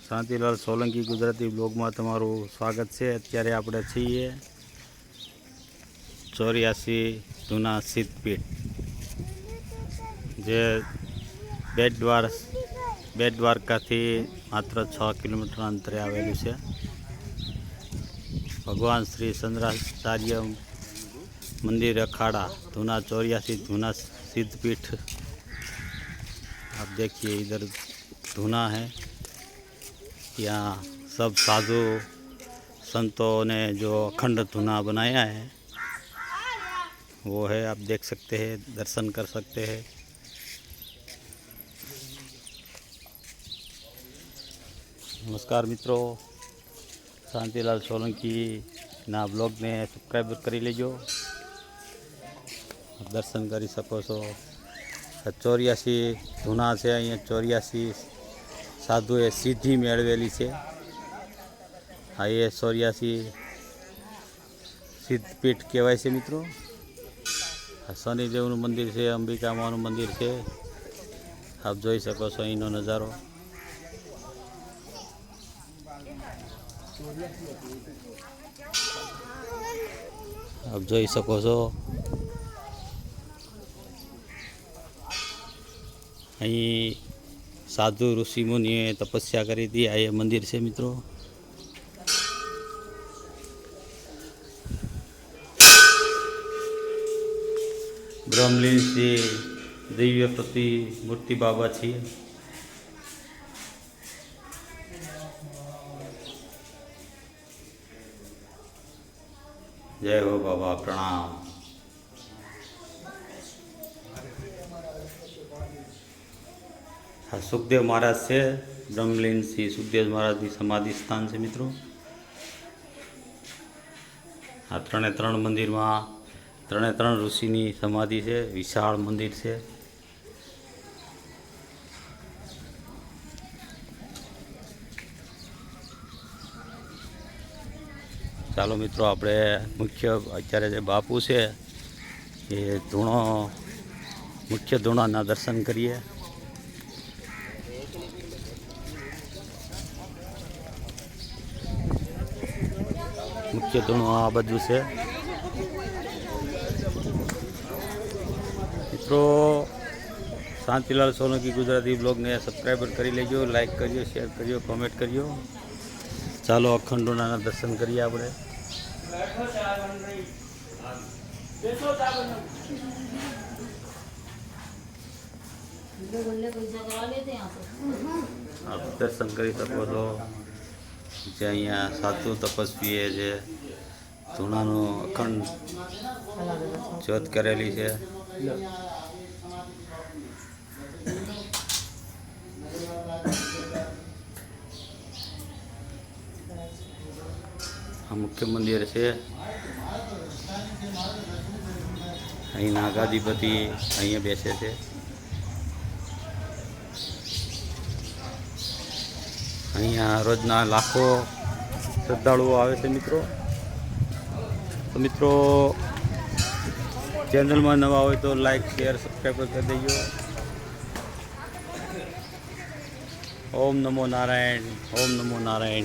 શાંતિલાલ સોલંકી ગુજરાતી બ્લોગમાં તમારું સ્વાગત છે। અત્યારે આપણે છીએ 84 જૂના સિદ્ધપીઠ, જે બેટ દ્વારકાથી માત્ર 6 કિલોમીટર અંતરે આવેલું છે। ભગવાન શ્રી શંકરાચાર્ય मंदिर अखाड़ा धूना 84 धूना सिद्धपीठ। आप देखिए इधर धूना है। यहाँ सब साधु संतों ने जो अखंड धूना बनाया है वो है, आप देख सकते हैं, दर्शन कर सकते हैं। नमस्कार मित्रों, शांतिलाल सोलंकी ना ब्लॉग ने सब्सक्राइब करी लीजो, दर्शन करी सको छो। 84 धूना है, अँ 84 साधुए सिद्धि मेळवेली है। आ ये 84 सिद्धपीठ कहवाय छे मित्रों। शनिदेवनु मंदिर है, अंबिका मानु मंदिर है। आप जोई सको छो अहींनो नजारो। आप जोई सको छो अहीं साधु ऋषि मुनिए तपस्या करी थी। आ ये मंदिर से मित्रों। ब्रह्मलीन से दिव्य प्रति मूर्ति बाबा छे। जय हो बाबा, प्रणाम। हाँ, सुखदेव महाराज से ब्रह्मलीन श्री सुखदेव महाराज की समाधि स्थान से मित्रों। आ 3 मंदिर में 3 ऋषि की समाधि है। विशाल मंदिर से। चलो मित्रों, आपणे मुख्य अत्यारे जे बापू है ये धूणो मुख्य धूणाना दर्शन करिए। मुख्य धूणो आ बाजू से मित्रों। शांतिलाल सोलंकी गुजराती ब्लॉग ने सब्सक्राइबर करी लेजो, लाइक करियो, शेयर करियो, कमेंट करियो। चलो अखंड धूणाना दर्शन करिए आपणे। आप दर्शन करी सको छो। जे अहींया साधु तपस्वी जे धूणानो अखंड ज्योत करेली है। मुख्य मंदिर से अहीं नागाधिपति अहीं बेसे थे। अहींया रोजना लाखों श्रद्धालुओ आवे छे मित्रों। तो मित्रों, चैनल में नवा हो तो लाइक शेयर सब्सक्राइब कर दीजिए। ओम नमो नारायण, ओम नमो नारायण।